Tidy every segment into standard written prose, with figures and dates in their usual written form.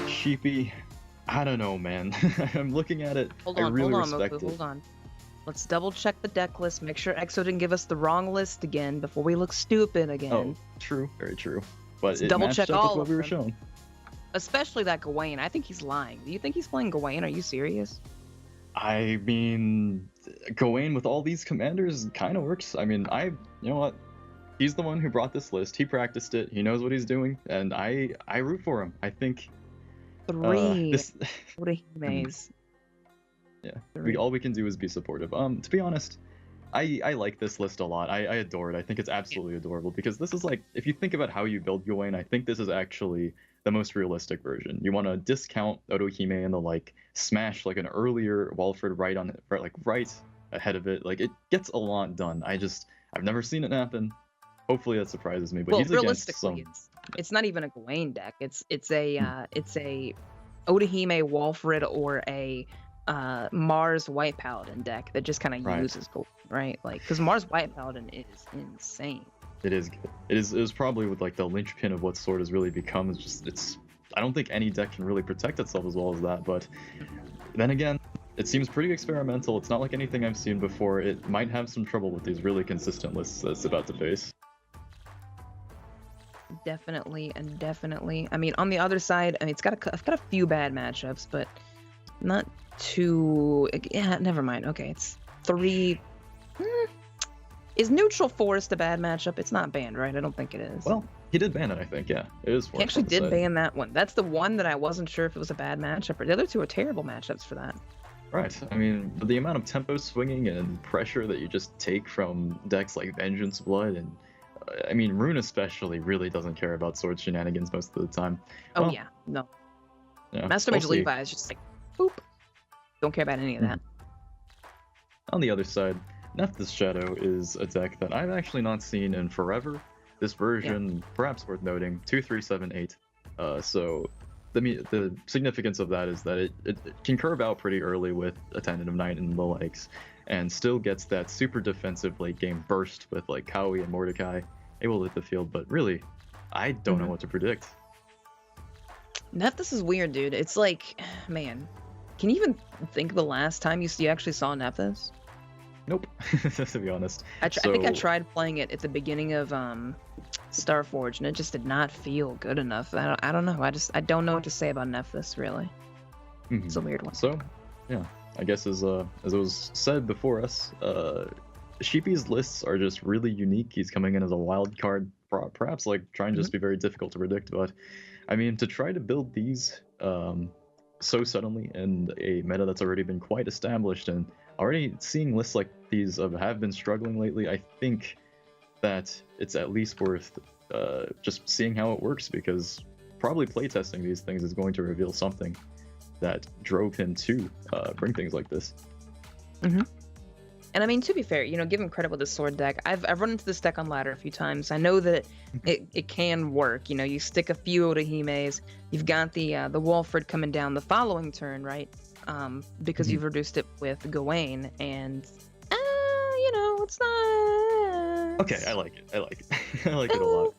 Sheepy, I don't know, man. I'm looking at it. Hold I on, really hold on, respect Moku, it. hold on. Let's double check the deck list, make sure EXO didn't give us the wrong list again before we look stupid again. Oh, true, very true. But Let's it double matched check up with all what of we were them. shown. Especially that Gawain. I think he's lying. Do you think he's playing Gawain? Are you serious? I mean, Gawain with all these commanders kind of works. I mean, you know what? He's the one who brought this list. He practiced it. He knows what he's doing, and I root for him. I think Three this. Odahimes. Yeah, all we can do is be supportive. To be honest, I like this list a lot. I adore it. I think it's absolutely adorable because this is like, if you think about how you build Gawain, I think this is actually the most realistic version. You want to discount Otohime and the like smash like an earlier Walford right ahead of it. Like it gets a lot done. I've never seen it happen. Hopefully that surprises me. But Well, he's against realistically, some. it's not even a Gawain deck. It's a Odahime Walfred or a Mars White Paladin deck that just kind of uses gold, right? Like, because Mars White Paladin is insane. It is good. It is probably with like the linchpin of what Sword has really become. I don't think any deck can really protect itself as well as that. But then again, it seems pretty experimental. It's not like anything I've seen before. It might have some trouble with these really consistent lists that it's about to face. Definitely and definitely. I mean, on the other side, I mean, I've got a few bad matchups, but not too. Yeah, never mind. Okay, it's 3. Is Neutral Forest a bad matchup? It's not banned, right? I don't think it is. Well, he did ban it, I think. Yeah, it is. He actually did ban that one. That's the one that I wasn't sure if it was a bad matchup, or the other two are terrible matchups for that. Right. I mean, the amount of tempo swinging and pressure that you just take from decks like Vengeance Blood and I mean, Rune especially really doesn't care about sword shenanigans most of the time. Oh well, yeah, no. Yeah, Master Mage Levi is just like, boop. Don't care about any of that. On the other side, Nephthys Shadow is a deck that I've actually not seen in forever. This version, perhaps worth noting, 2378. So the significance of that is that it can curve out pretty early with Attendant of Night and the likes, and still gets that super defensive late game burst with like Kawi and Mordecai able to hit the field. But really, I don't know what to predict. Nephthys is weird, dude. It's like, man, can you even think of the last time you actually saw Nephthys? Nope, to be honest. I think I tried playing it at the beginning of Starforged, and it just did not feel good enough. I don't know. I don't know what to say about Nephthys, really. It's a weird one. So, yeah, I guess as it was said before us, Sheepy's lists are just really unique. He's coming in as a wild card, perhaps like trying to just be very difficult to predict. But I mean, to try to build these so suddenly in a meta that's already been quite established, and already seeing lists like these have been struggling lately, I think that it's at least worth just seeing how it works, because probably playtesting these things is going to reveal something that drove him to bring things like this. And I mean, to be fair, you know, give him credit with the sword deck. I've run into this deck on ladder a few times. I know that it can work. You know, you stick a few Odahimes, you've got the Walford coming down the following turn, right? Because you've reduced it with Gawain, and you know, it's not. Okay, I like it. I like it a lot,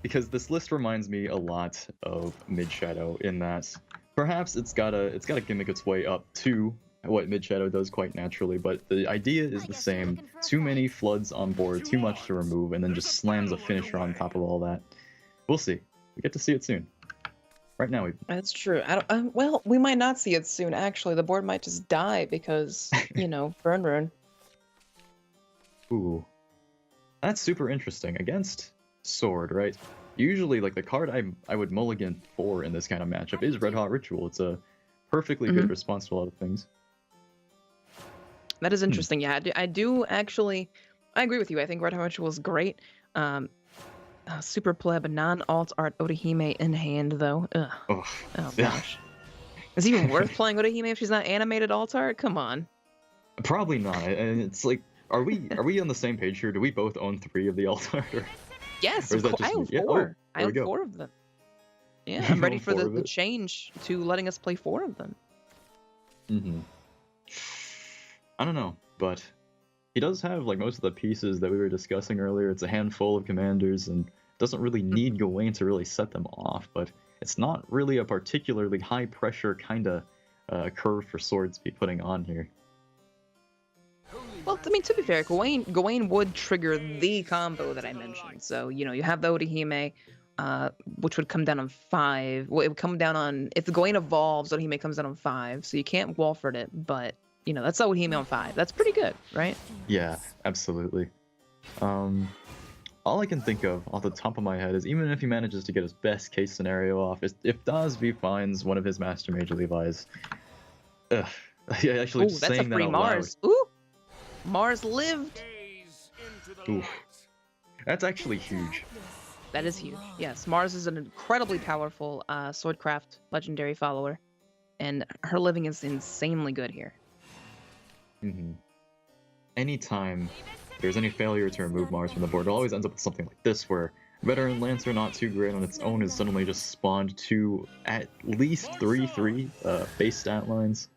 because this list reminds me a lot of Mid Shadow in that perhaps it's gotta gimmick its way up to what Mid Shadow does quite naturally, but the idea is the same. Too many floods on board, too much to remove, and then just slams a finisher on top of all that. We'll see. We get to see it soon. Right now, That's true. Well, we might not see it soon. Actually, the board might just die because you know, burn rune. Ooh, that's super interesting. Against Sword, right? Usually, like the card I would mulligan for in this kind of matchup is Red Hot Ritual. It's a perfectly good response to a lot of things. That is interesting. Yeah, I do actually. I agree with you. I think Red Hot Ritual is great. Super pleb, non-alt art Odahime in hand though. Ugh. Oh gosh. Is it even worth playing Odahime if she's not animated alt art? Come on. Probably not. And it's like, are we on the same page here? Do we both own 3 of the alt art? Yes, or is that just I own 4. Yeah, I own 4 of them. Yeah, I'm ready for the change to letting us play 4 of them. I don't know, but he does have like most of the pieces that we were discussing earlier. It's a handful of commanders and doesn't really need Gawain to really set them off, but it's not really a particularly high pressure kind of curve for swords to be putting on here. Well, I mean, to be fair, Gawain would trigger the combo that I mentioned. So, you know, you have the Orihime, which would come down on 5. Well, it would come down on, if the Gawain evolves, Orihime comes down on 5. So you can't Walford it, but, you know, that's the Orihime on 5. That's pretty good, right? Yeah, absolutely. All I can think of off the top of my head is even if he manages to get his best case scenario off, is if Dasvi finds one of his Master Mage Levi's. Yeah, actually, just that's saying a that free out Mars. loud. Ooh, Mars lived. Ooh, that's actually huge. That is huge. Yes, Mars is an incredibly powerful swordcraft legendary follower, and her living is insanely good here. Anytime there's any failure to remove Mars from the board, it always ends up with something like this, where Veteran Lancer, not too great on its own, is suddenly just spawned to at least 3/3 base stat lines.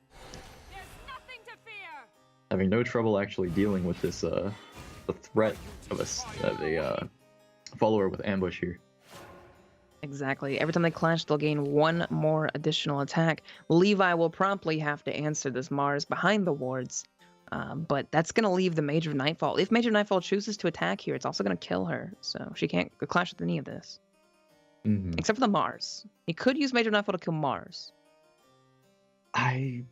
Having no trouble actually dealing with this the threat of a follower with ambush here. Exactly. Every time they clash, they'll gain 1 more additional attack. Levi will promptly have to answer this Mars behind the wards, but that's going to leave the Mage of Nightfall. If Mage of Nightfall chooses to attack here, it's also going to kill her, so she can't clash with any of this. Except for the Mars. He could use Mage of Nightfall to kill Mars. I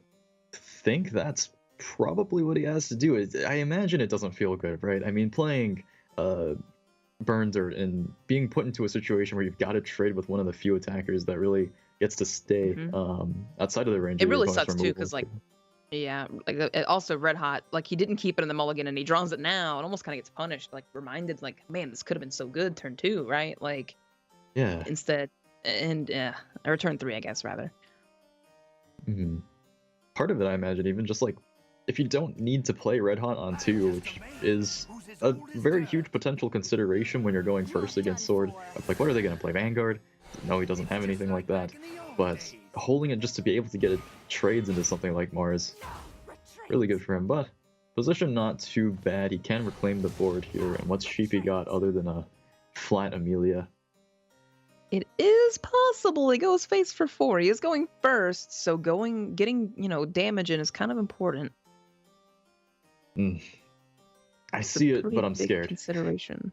think that's probably what he has to do. I imagine it doesn't feel good, right? I mean, playing Burn Dirt and being put into a situation where you've got to trade with one of the few attackers that really gets to stay outside of the range. It really sucks too, because like, yeah, like also Red Hot, like he didn't keep it in the mulligan and he draws it now and almost kind of gets punished, like reminded, like, man, this could have been so good turn 2, right? Like, yeah. Instead, and or turn 3, I guess rather. Part of it, I imagine, even just like, if you don't need to play Red Hot on 2, which is a very huge potential consideration when you're going first against Sword. Like, what are they going to play? Vanguard? No, he doesn't have anything like that. But holding it just to be able to get trades into something like Mars, really good for him. But position not too bad. He can reclaim the board here. And what's Sheepy got other than a flat Amelia? It is possible he goes face for 4. He is going first, so getting, you know, damage in is kind of important. I see it, but I'm scared. Consideration.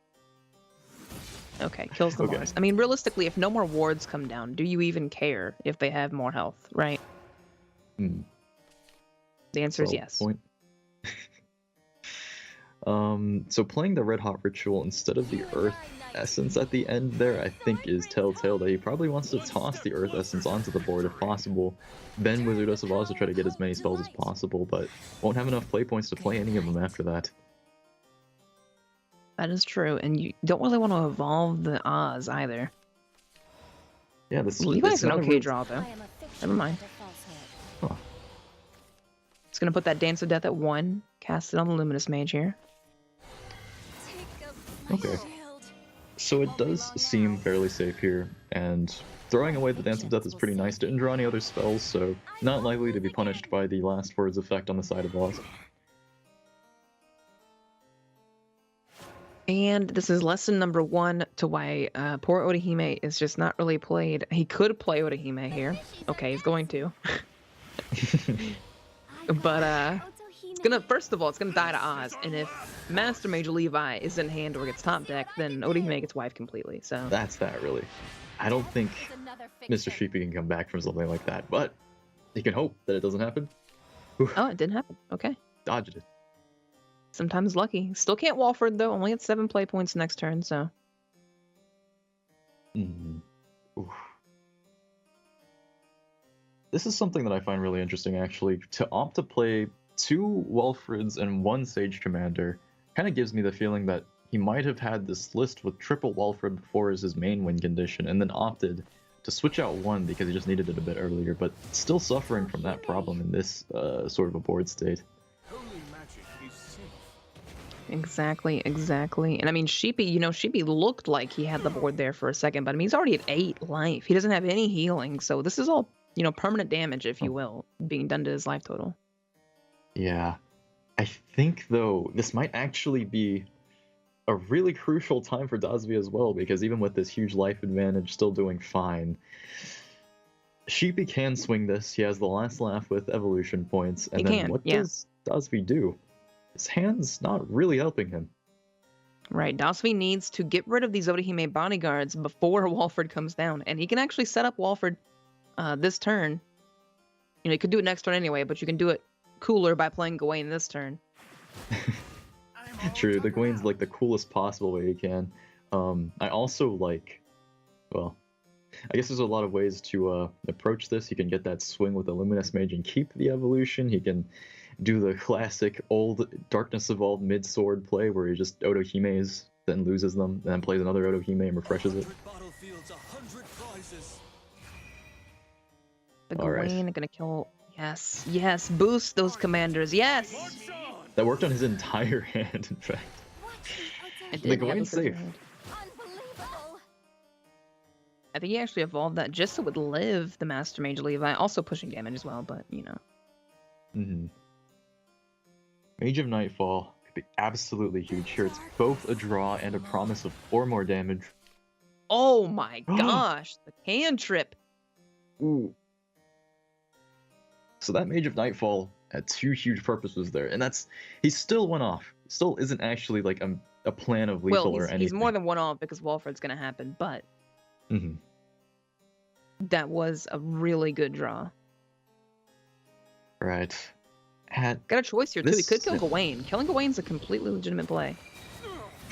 Okay, kills the Mars. I mean, realistically, if no more wards come down, do you even care if they have more health, right? The answer is yes. Point. So playing the Red Hot Ritual instead of the Earth Essence at the end there, I think is telltale that he probably wants to toss the Earth Essence onto the board if possible. Then Wizardess of Oz to try to get as many spells as possible, but won't have enough play points to play any of them after that. That is true, and you don't really want to evolve the Oz either. Yeah, this Levi's an okay draw though. Never mind. Huh. It's gonna put that Dance of Death at 1. Cast it on the Luminous Mage here. Okay. So it does seem fairly safe here, and throwing away the Dance of Death is pretty nice. Didn't draw any other spells, so not likely to be punished by the Last Word's effect on the side of Oz. And this is lesson number 1 to why poor Orihime is just not really played. He could play Orihime here. Okay, he's going to. But it's gonna, first of all, it's gonna die to Oz, and if Master Mage Levi is in hand or gets top deck, then Orihime gets wiped completely. So that's that, really. I don't think Mr. Sheepy can come back from something like that, but he can hope that it doesn't happen. Oh, it didn't happen. Okay. Dodged it. Sometimes lucky. Still can't Walford though. Only at 7 play points next turn, so. This is something that I find really interesting, actually. To opt to play 2 Walfrids and 1 Sage Commander kind of gives me the feeling that he might have had this list with triple Walfrid before as his main win condition, and then opted to switch out 1 because he just needed it a bit earlier, but still suffering from that problem in this sort of a board state. Exactly. And I mean, Sheepy, you know, Sheepy looked like he had the board there for a second, but I mean, he's already at 8 life. He doesn't have any healing, so this is all, you know, permanent damage, if you will, being done to his life total. Yeah. think, though, this might actually be a really crucial time for Dasvi as well, because even with this huge life advantage, still doing fine. Sheepy can swing this. He has the last laugh with evolution points, and then what does Dasvi do? His hand's not really helping him. Right, Dasvi needs to get rid of these Odahime bodyguards before Walford comes down, and he can actually set up Walford this turn. You know, you could do it next turn anyway, but you can do it cooler by playing Gawain this turn. True, the Gawain's like the coolest possible way you can. I also like, well, I guess there's a lot of ways to approach this. You can get that swing with the Luminous Mage and keep the evolution. He can do the classic old Darkness Evolved mid-sword play where he just Otohimes, then loses them, then plays another Otohime and refreshes it. The Gawain are gonna kill. Yes, yes, boost those commanders. Yes. That worked on his entire hand, in fact. The Gawain's safe. I think he actually evolved that just so it would live the Master Mage Levi, also pushing damage as well, but you know. Mm-hmm. Mage of Nightfall could be absolutely huge here. It's both a draw and a promise of 4 more damage. Oh my gosh, the cantrip. Ooh. So that Mage of Nightfall had 2 huge purposes there, and he still went off. Still isn't actually like a plan of lethal or anything. He's more than one off because Walford's gonna happen, but that was a really good draw. Right. Got a choice here too. He could kill Gawain. Killing Gawain's a completely legitimate play,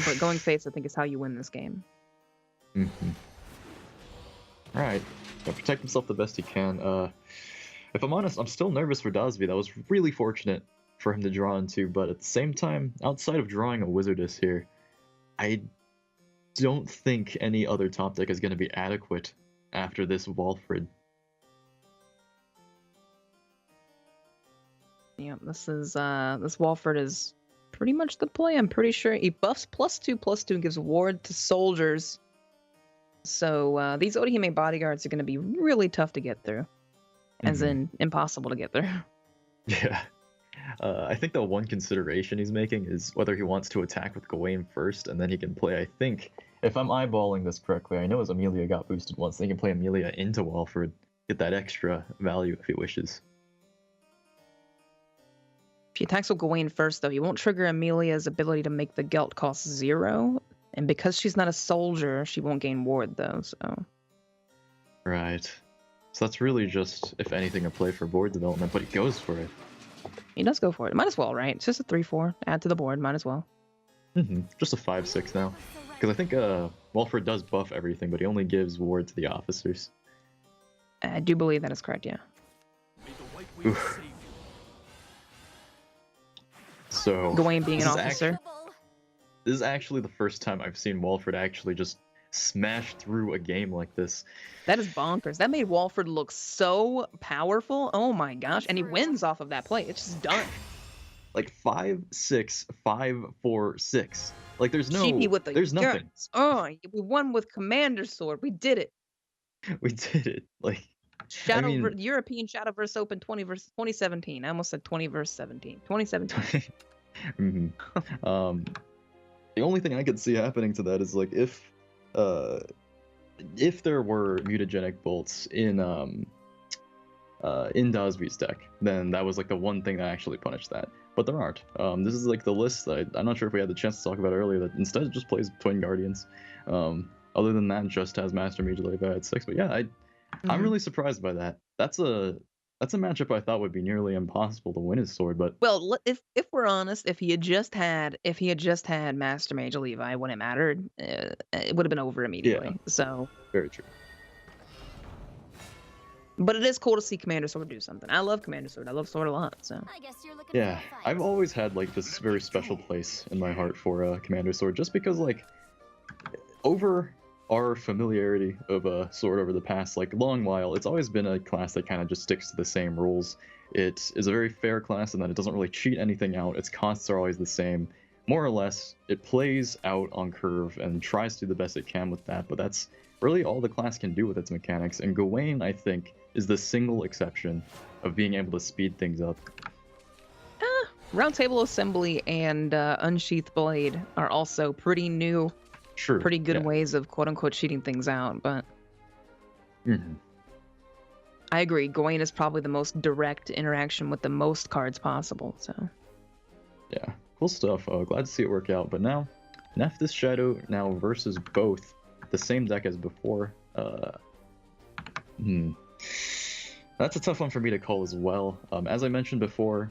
but going face I think is how you win this game. Right. He'll protect himself the best he can. If I'm honest, I'm still nervous for Dasvi. That was really fortunate for him to draw into, but at the same time, outside of drawing a Wizardess here, I don't think any other top deck is going to be adequate after this Walford. Yeah, this Walford is pretty much the play. I'm pretty sure he buffs +2/+2 and gives ward to soldiers. So these Odahime bodyguards are going to be really tough to get through. As in, impossible to get through. Yeah. I think the one consideration he's making is whether he wants to attack with Gawain first, and then he can play, I think, if I'm eyeballing this correctly, I know his Amelia got boosted once, so he can play Amelia into Walford, get that extra value if he wishes. If he attacks with Gawain first, though, he won't trigger Amelia's ability to make the Gelt cost 0, and because she's not a soldier, she won't gain ward, though, so... Right. So that's really just, if anything, a play for board development, but he goes for it. He does go for it. Might as well, right? It's just a 3/4. Add to the board. Might as well. Just a 5/6 now. Because I think Walford does buff everything, but he only gives ward to the officers. I do believe that is correct, yeah. Oof. So... Gawain being an officer. This is actually the first time I've seen Walford actually just smash through a game like this. That is bonkers. That made Walford look so powerful. Oh my gosh. And he wins off of that play. It's just done. Like 5/6, 5/4/6. Like there's no... Sheepy with the there's nothing. Oh, we won with Commander Sword. We did it. We did it. Like... European Shadowverse Open 2017. I almost said 20/17. 2017. The only thing I could see happening to that is like if there were mutagenic bolts in Dasvi's deck, then that was like the one thing that actually punished that. But there aren't. This is like the list that I'm not sure if we had the chance to talk about earlier, that instead just plays Twin Guardians. Other than that, just has Master Mage Levi at 6. But yeah, I'm really surprised by that. That's a matchup I thought would be nearly impossible to win his sword, but... Well, if we're honest, if he had just had Master Mage Levi when it mattered, it would have been over immediately. Yeah. So very true. But it is cool to see Commander Sword do something. I love Commander Sword. I love Sword a lot. So yeah, I've always had like this very special place in my heart for Commander Sword, just because like over our familiarity of Sword over the past like long while, it's always been a class that kind of just sticks to the same rules. It is a very fair class in that it doesn't really cheat anything out. Its costs are always the same, more or less. It plays out on curve and tries to do the best it can with that, but that's really all the class can do with its mechanics. And Gawain, I think, is the single exception of being able to speed things up. Roundtable Assembly and Unsheathed Blade are also pretty new, True. pretty good Yeah. ways of quote-unquote cheating things out, but Hmm. I agree. Gawain is probably the most direct interaction with the most cards possible, so... Yeah, cool stuff. Glad to see it work out. But now, Nephthys Shadow now versus both the same deck as before. That's a tough one for me to call as well. As I mentioned before,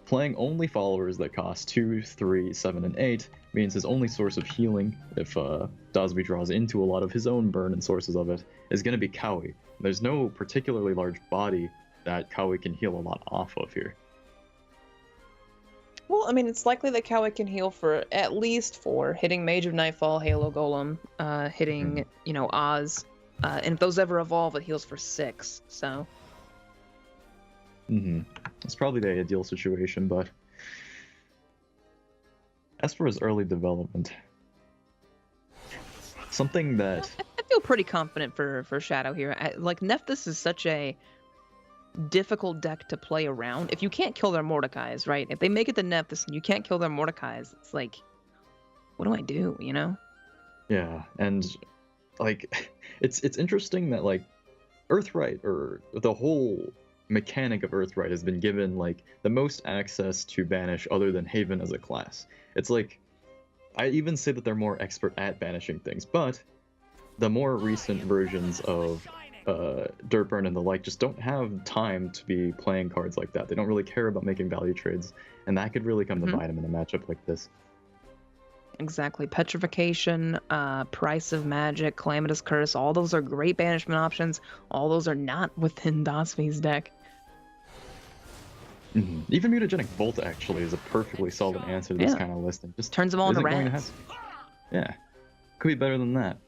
playing only followers that cost 2, 3, 7, and 8 means his only source of healing, if Dasvi draws into a lot of his own burn and sources of it, is going to be Kawi. There's no particularly large body that Kawi can heal a lot off of here. Well, I mean, it's likely that Kawi can heal for at least 4, hitting Mage of Nightfall, Halo Golem, hitting, you know, Oz, and if those ever evolve, it heals for 6, so... It's probably the ideal situation, but as for his early development, something that... I feel pretty confident for Shadow here. Like, Nephthys is such a difficult deck to play around. If you can't kill their Mordecais, right? If they make it to Nephthys and you can't kill their Mordecais, it's like, what do I do, you know? Yeah, and, like, it's interesting that, like, Earthright, or the whole mechanic of Earthright, has been given, like, the most access to banish other than Haven as a class. It's like, I even say that they're more expert at banishing things, but the more recent versions of Dirtburn and the like just don't have time to be playing cards like that. They don't really care about making value trades, and that could really come to bite them in a matchup like this. Exactly. Petrification, Price of Magic, Calamitous Curse, all those are great banishment options. All those are not within Dasvi's deck. Even Mutagenic Bolt actually is a perfectly solid answer to this kind of listing. Just turns them all into rats. Yeah, could be better than that.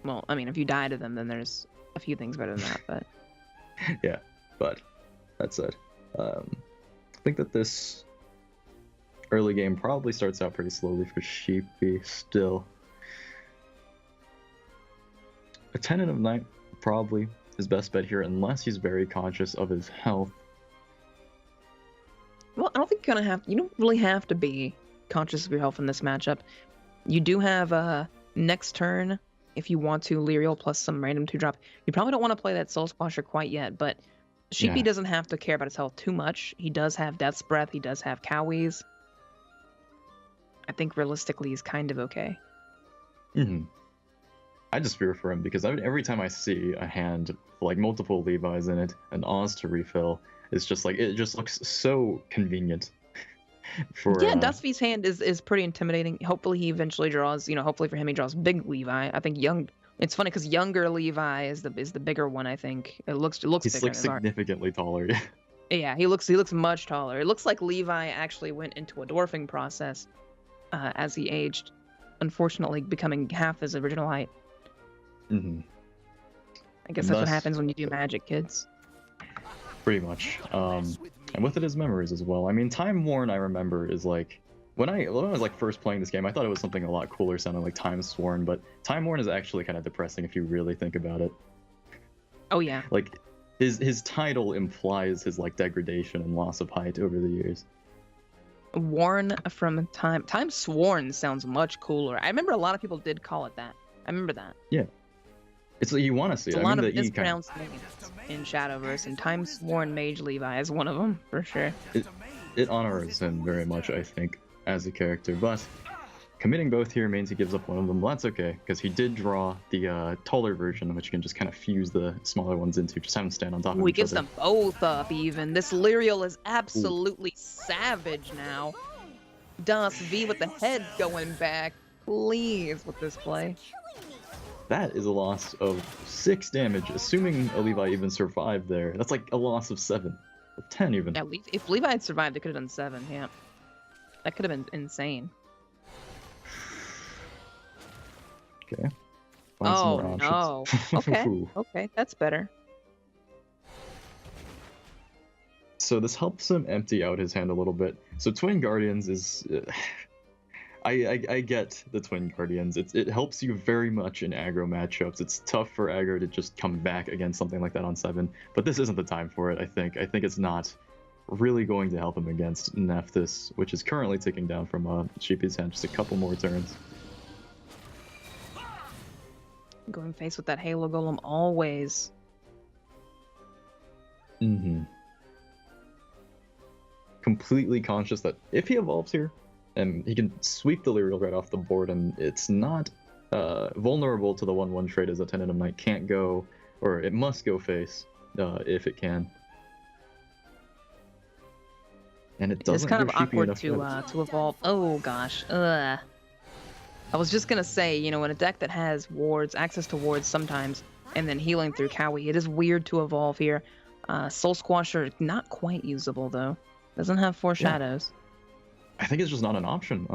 Well, I mean, if you die to them, then there's a few things better than that, but... Yeah, but that said, I think that this early game probably starts out pretty slowly for Sheepy still. A Tenant of Night probably his best bet here, unless he's very conscious of his health. Well, I don't think you don't really have to be conscious of your health in this matchup. You do have next turn, if you want to, Lyrial plus some random 2-drop. You probably don't want to play that Soul Squasher quite yet, but Sheepy doesn't have to care about his health too much. He does have Death's Breath, he does have Cowies. I think realistically he's kind of okay. I just fear for him because every time I see a hand with, like, multiple Levi's in it and Oz to refill, it's just like, it just looks so convenient. Dasvi's hand is pretty intimidating. Hopefully he eventually draws, hopefully for him he draws big Levi. I think it's funny because younger Levi is the bigger one, I think. It looks he's bigger. Like significantly taller. Yeah, he looks much taller. It looks like Levi actually went into a dwarfing process as he aged, unfortunately becoming half his original height. I guess that's what happens when you do magic, kids. Pretty much. And with it is memories as well. I mean, Time Worn, I remember, is like, when I was like first playing this game, I thought it was something a lot cooler sounding like Time Sworn, but Time Worn is actually kind of depressing if you really think about it. Oh yeah. Like, his title implies his, like, degradation and loss of height over the years. Worn from Time Sworn sounds much cooler. I remember a lot of people did call it that. I remember that. Yeah. It's like, you want to see it. A lot of mispronounced names in Shadowverse, and Time Sworn Mage Levi is one of them, for sure. It honors him very much, I think, as a character, but committing both here means he gives up one of them. Well, that's okay, because he did draw the taller version, which you can just kind of fuse the smaller ones into, just have them stand on top of each other. He gives them both up, even. This Lyrial is absolutely savage now. Dasvi with the head going back. Please, with this play. That is a loss of 6 damage, assuming a Levi even survived there. That's like a loss of 7, or 10 even. Yeah, if Levi had survived, it could have done 7, yeah. That could have been insane. Okay. Oh, no. Okay, okay, that's better. So this helps him empty out his hand a little bit. So Twin Guardians is... I get the Twin Guardians. It helps you very much in aggro matchups. It's tough for aggro to just come back against something like that on 7, but this isn't the time for it, I think. I think it's not really going to help him against Nephthys, which is currently ticking down from Sheepy's hand. Just a couple more turns. Going face with that Halo Golem always. Completely conscious that if he evolves here, and he can sweep the Lyrial right off the board, and it's not vulnerable to the 1/1 trade as a Tentative Knight can't go, or it must go face if it can. And it doesn't. It's kind of awkward to evolve. Oh gosh. I was just gonna say, you know, in a deck that has wards, access to wards sometimes, and then healing through Cowie, it is weird to evolve here. Soul Squasher, not quite usable though. Doesn't have 4 shadows. I think it's just not an option.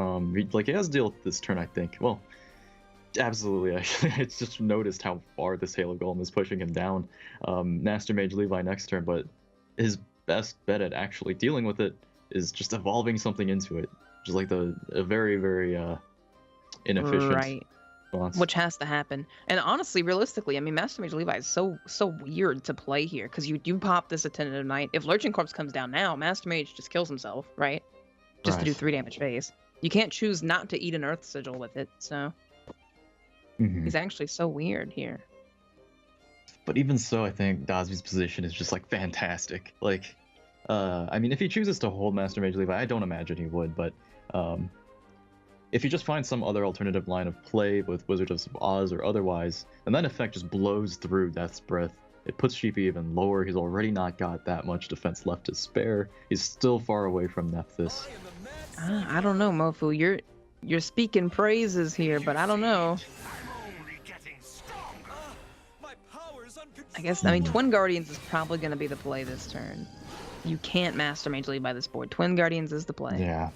Like, it has to deal with this turn, I think. Well, absolutely. Actually, I just noticed how far this Halo Golem is pushing him down. Master Mage Levi next turn, but his best bet at actually dealing with it is just evolving something into it. Just like a very, very inefficient response. Which has to happen. And honestly, realistically, I mean, Master Mage Levi is so weird to play here, because you pop this Attendant Knight. If Lurching Corpse comes down now, Master Mage just kills himself, right? Just to do 3 damage phase. You can't choose not to eat an Earth Sigil with it, so... He's actually so weird here. But even so, I think Dasvi's position is just, like, fantastic. Like, I mean, if he chooses to hold Master Mage Levi, I don't imagine he would, but... if you just find some other alternative line of play with Wizard of Oz or otherwise, and that effect just blows through Death's Breath, it puts Sheepy even lower. He's already not got that much defense left to spare. He's still far away from Nephthys. I don't know, Mofu. You're speaking praises here, but I don't know. I guess, I mean, Twin Guardians is probably going to be the play this turn. You can't Master Mage Levi this board. Twin Guardians is the play. Yeah.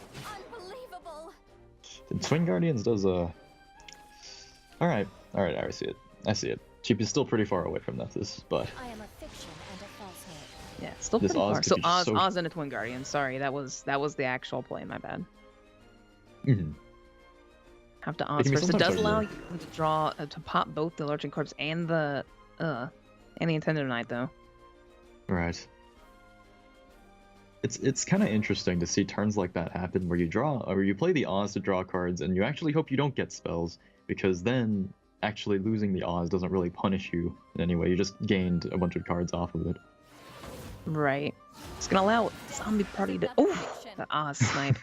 Twin Guardians does Alright, I see it. Sheepy's still pretty far away from Nephthys, but... I am a fiction and a falsehood. Yeah, still pretty far. So Oz and a Twin Guardian. Sorry, that was the actual play, my bad. Have to Oz first. It does allow you to draw, to pop both the Lurching Corpse and the Attendant Knight, though. Right. It's kind of interesting to see turns like that happen where you draw, or you play the Oz to draw cards, and you actually hope you don't get spells, because then actually losing the Oz doesn't really punish you in any way. You just gained a bunch of cards off of it. Right. It's gonna allow Zombie Party to... Oh! The Oz snipe.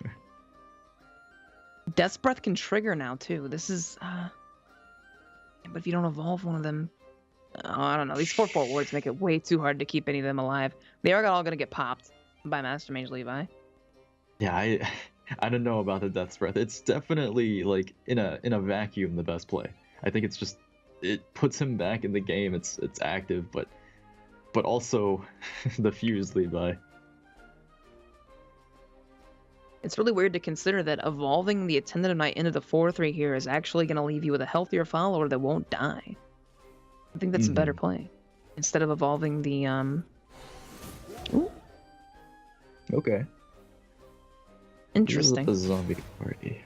Death's Breath can trigger now, too. This is... But if you don't evolve one of them... Oh, I don't know. These 4/4 wards make it way too hard to keep any of them alive. They are all gonna get popped by Master Mage Levi. Yeah, I don't know about the Death's Breath. It's definitely, like, in a vacuum, the best play. I think it's just, it puts him back in the game. It's active, but also the Fuse Levi. It's really weird to consider that evolving the Attendant Knight into the 4/3 here is actually going to leave you with a healthier follower that won't die. I think that's a better play. Instead of evolving the, Ooh. Okay. Interesting. The Zombie Party.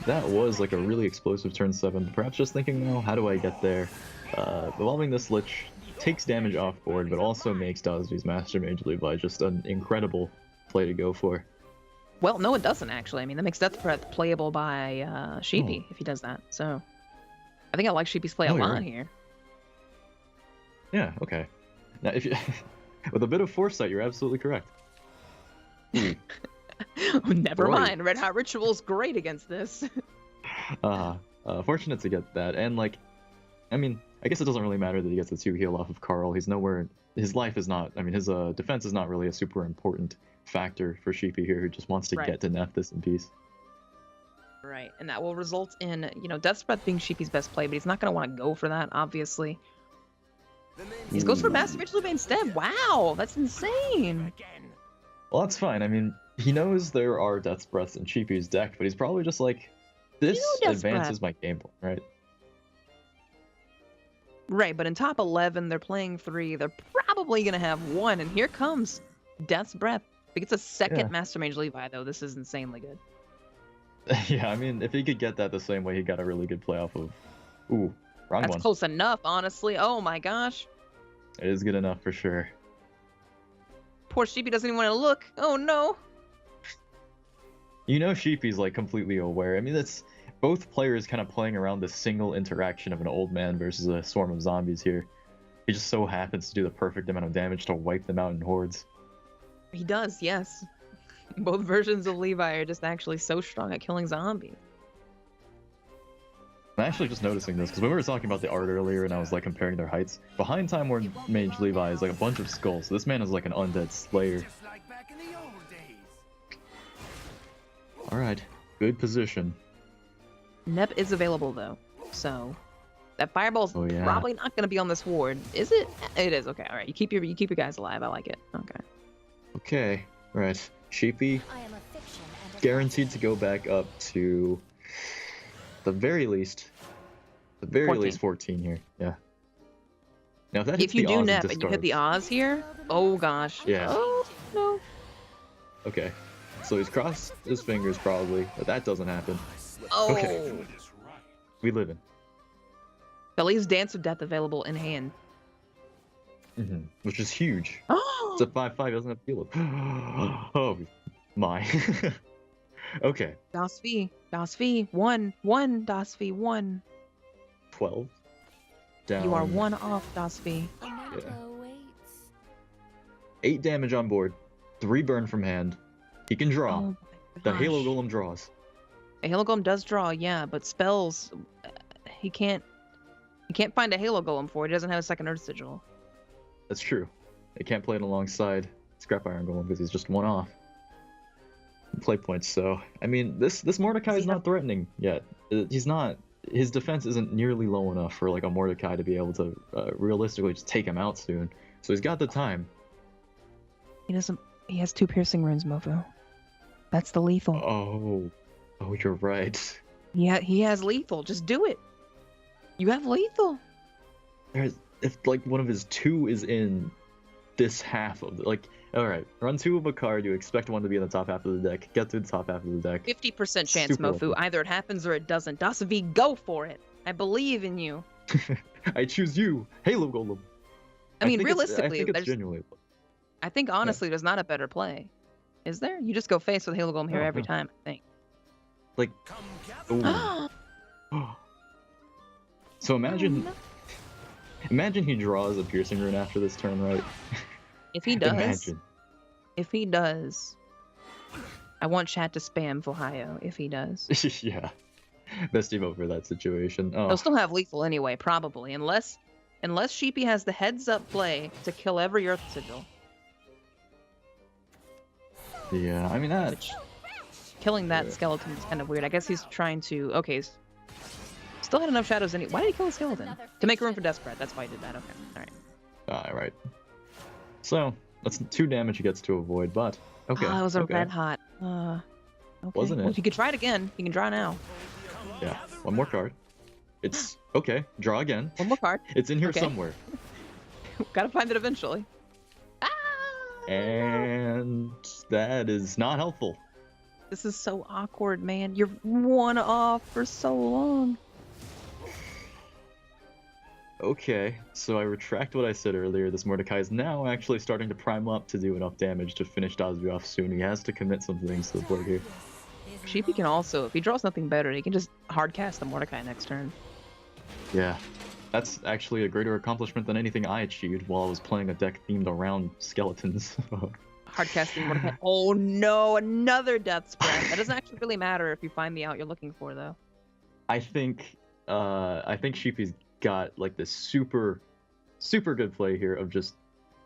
That was like a really explosive turn 7. Perhaps just thinking, well, how do I get there? Evolving this Lich takes damage off board, but also makes Dasvi's Master Mage Levi just an incredible play to go for. Well, no, it doesn't actually. I mean, that makes Death Breath playable by Sheepy if he does that. So, I think I like Sheepy's play a lot here. Yeah. Okay. Now, if you, with a bit of foresight, you're absolutely correct. Never mind. Red Hot Ritual's great against this. Fortunate to get that, and like, I mean, I guess it doesn't really matter that he gets the 2 heal off of Carl. He's nowhere. His life is not. I mean, his defense is not really a super important factor for Sheepy here, who just wants to get to Nephthys in peace. Right, and that will result in, you know, Death's Breath being Sheepy's best play, but he's not going to want to go for that, obviously. He goes for Master Mage Levi instead. Wow, that's insane. Well, that's fine. I mean, he knows there are Death's Breaths in Sheepy's deck, but he's probably just like, this advances my game plan, right? Right, but in top 11, they're playing 3. They're probably going to have 1, and here comes Death's Breath. If he gets a second Master Mage Levi, though, this is insanely good. Yeah, I mean, if he could get that the same way he got a really good play off of... Ooh, wrong one. That's close enough, honestly. Oh my gosh. It is good enough for sure. Poor Sheepy doesn't even want to look. Oh no. You know Sheepy's like completely aware. I mean, that's both players kind of playing around this single interaction of an old man versus a swarm of zombies here. He just so happens to do the perfect amount of damage to wipe them out in hordes. He does, yes. Both versions of Levi are just actually so strong at killing zombies. I'm actually just noticing this because when we were talking about the art earlier and I was like comparing their heights, behind Time Lord Mage Levi is like a bunch of skulls. So this man is like an undead slayer. Just like back in the old days. Alright, good position. Nep is available though, so that fireball's Oh, yeah. probably not going to be on this ward, is it? It is. Okay, all right. You keep your guys alive. I like it. Okay. Okay, right. Sheepy I am a fiction and a guaranteed to go back up to the very least 14 here. Yeah. Now if that hits If you the do Oz Nep into and you hit the Starve- Oz here, oh gosh. Yeah. Oh no. Okay. So he's crossed his fingers probably, but that doesn't happen. Oh. Okay. We live in. At least Dance of Death available in hand. Which is huge. Oh. It's a 5/5, doesn't have to deal with. Oh my. Okay. Dasvi. 1. Dasvi 1. 12. Down. You are 1 off, Dasvi. A motto waits. 8 damage on board. 3 burn from hand. He can draw. Oh my The gosh. Halo Golem draws. A Halo Golem does draw, yeah, but spells, he can't find a Halo Golem for it. He doesn't have a second Earth Sigil. That's true. They can't play it alongside Scrap Iron Golem because he's just 1 off. Play points, so I mean this Mordecai Does is he not have- threatening yet. He's not. His defense isn't nearly low enough for like a Mordecai to be able to realistically just take him out soon. So he's got the time. He doesn't. He has 2 piercing runes, Mofo. That's the lethal. Oh, you're right. Yeah, he has lethal. Just do it. You have lethal. If like one of his 2 is in this half of like, all right, run 2 of a card. You expect one to be in the top half of the deck. Get to the top half of the deck. 50% chance, Super Mofu. Either it happens or it doesn't. Dasvi, go for it. I believe in you. I choose you, Halo Golem. I mean, think it's- realistically, I think it's there's. genuinely. I think honestly, there's not a better play. Is there? You just go face with Halo Golem here No, every no. time. I think. Like, Come gather. ooh. So imagine, no. imagine he draws a piercing rune after this turn, right? If he does, Imagine. if he does, I want chat to spam Ohio. If he does, Yeah. Best emote for that situation. Oh, he'll still have lethal anyway, probably, unless Sheepy has the heads-up play to kill every Earth Sigil. yeah. I mean that. Killing that Yeah. skeleton is kind of weird. I guess he's trying to. Okay, still had enough shadows. Why did he kill the skeleton? To make room for Desperate. That's why he did that. Okay, all right. All right. So that's 2 damage he gets to avoid, but okay. Oh, it was a okay. red hot. Okay. Wasn't Well, it? you could try it again. You can draw now. Yeah. 1 more card. It's okay. Draw again. One more card. It's in here Okay. somewhere. Gotta find it eventually. Ah! And that is not helpful. This is so awkward, man. You're 1 off for so long. Okay, so I retract what I said earlier. This Mordecai is now actually starting to prime up to do enough damage to finish Dasvi off soon. He has to commit some things to the board here. Sheepy can also, if he draws nothing better, he can just hard cast the Mordecai next turn. Yeah, that's actually a greater accomplishment than anything I achieved while I was playing a deck themed around skeletons. Hard casting Mordecai. Oh no, another death spread. That doesn't actually really matter if you find the out you're looking for, though. I think Sheepy's got like this super good play here of just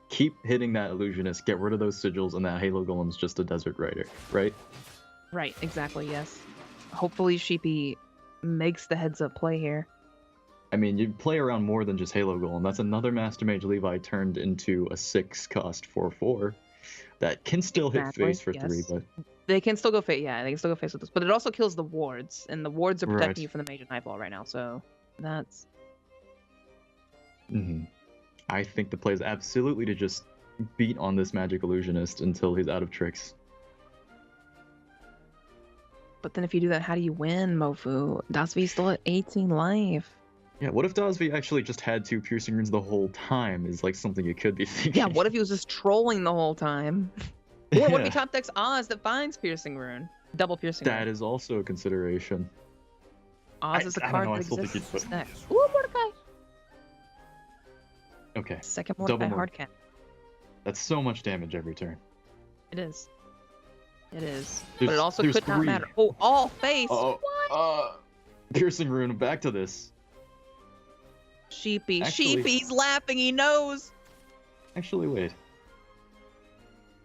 keep hitting that illusionist, get rid of those sigils, and that Halo Golem's just a desert rider, right? Right, exactly, yes. Hopefully Sheepy makes the heads up play here. I mean, you play around more than just Halo Golem. That's another Master Mage Levi turned into a 6-cost 4/4 that can still Exactly, hit face for yes. 3, but They can still go face, yeah, they can still go face with this. But it also kills the wards, and the wards are protecting Right. you from the Mage and Nightfall right now, so that's... I think the play is absolutely to just beat on this Magic Illusionist until he's out of tricks. But then if you do that, how do you win, Mofu? Dasvi's still at 18 life. Yeah, what if Dasvi actually just had 2 piercing runes the whole time? Is like something you could be thinking. Yeah, what if he was just trolling the whole time? Or what if he Yeah, top decks Oz that finds piercing rune? Double piercing rune. that is also a consideration. Oz is a I don't card know, I that still think exists you'd in put- this deck. Ooh, Mordecai! Okay, Second Double Mordecai Mord- hard cap. that's so much damage every turn. It is. It is. But There's- it also there's could not 3. matter. Oh, all face! Oh, What? piercing rune. Back to this. Sheepy. Actually- Sheepy's laughing. He knows. Actually, wait.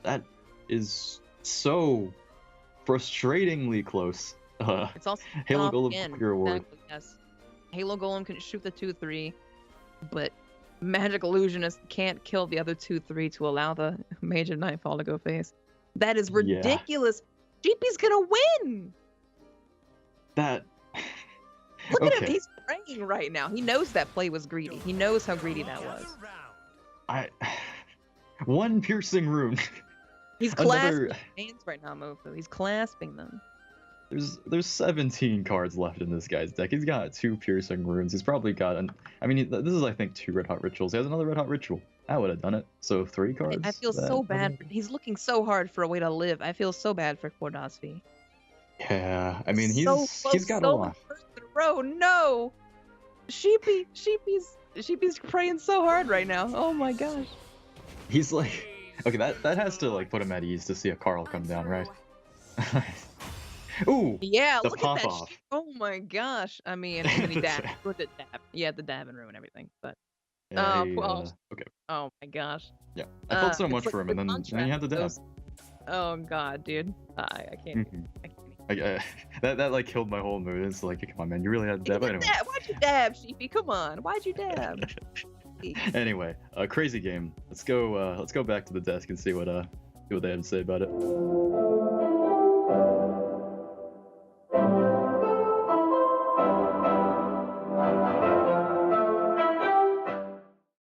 That is so frustratingly close. It's also Halo off Golem again. Cooker Award. Exactly, yes. Halo Golem can shoot the 2/3, but Magic Illusionist can't kill the other 2/3 to allow the Mage of Nightfall to go face. That is Yeah. ridiculous. Sheepy's gonna win. That. Look at him. Okay. He's praying right now. He knows that play was greedy. He knows how greedy that was. I. One piercing rune. He's Another- clasping his hands right now, Mofu. He's clasping them. There's 17 cards left in this guy's deck. He's got 2 piercing runes. He's probably got I mean, this is I think 2 red hot rituals. He has another red hot ritual. That would have done it. So 3 cards. I feel so bad. He's looking so hard for a way to live. I feel so bad for poor Dasvi. Yeah, I mean he's so he's got a so lot. many firsts in a row. No, Sheepy's praying so hard right now. Oh my gosh. He's like, okay, that has to like put him at ease to see a Carl come down, right? Ooh, Yeah, the look at pop that. off. Oh my gosh. I mean, and then he dabbed. With the dab. Yeah, the dab and ruin everything. But Yeah, well. okay, oh my gosh. yeah. I felt so It's much like for him, the and then he had to contrast dab. of those- Oh god, dude. I can't. Mhm. I can't. that like killed my whole mood. It's like, come on, man, you really had to dab. Anyway, Why'd you dab, Sheepy? Come on. Why'd you dab? anyway, crazy game. Let's go back to the desk and see what they have to say about it.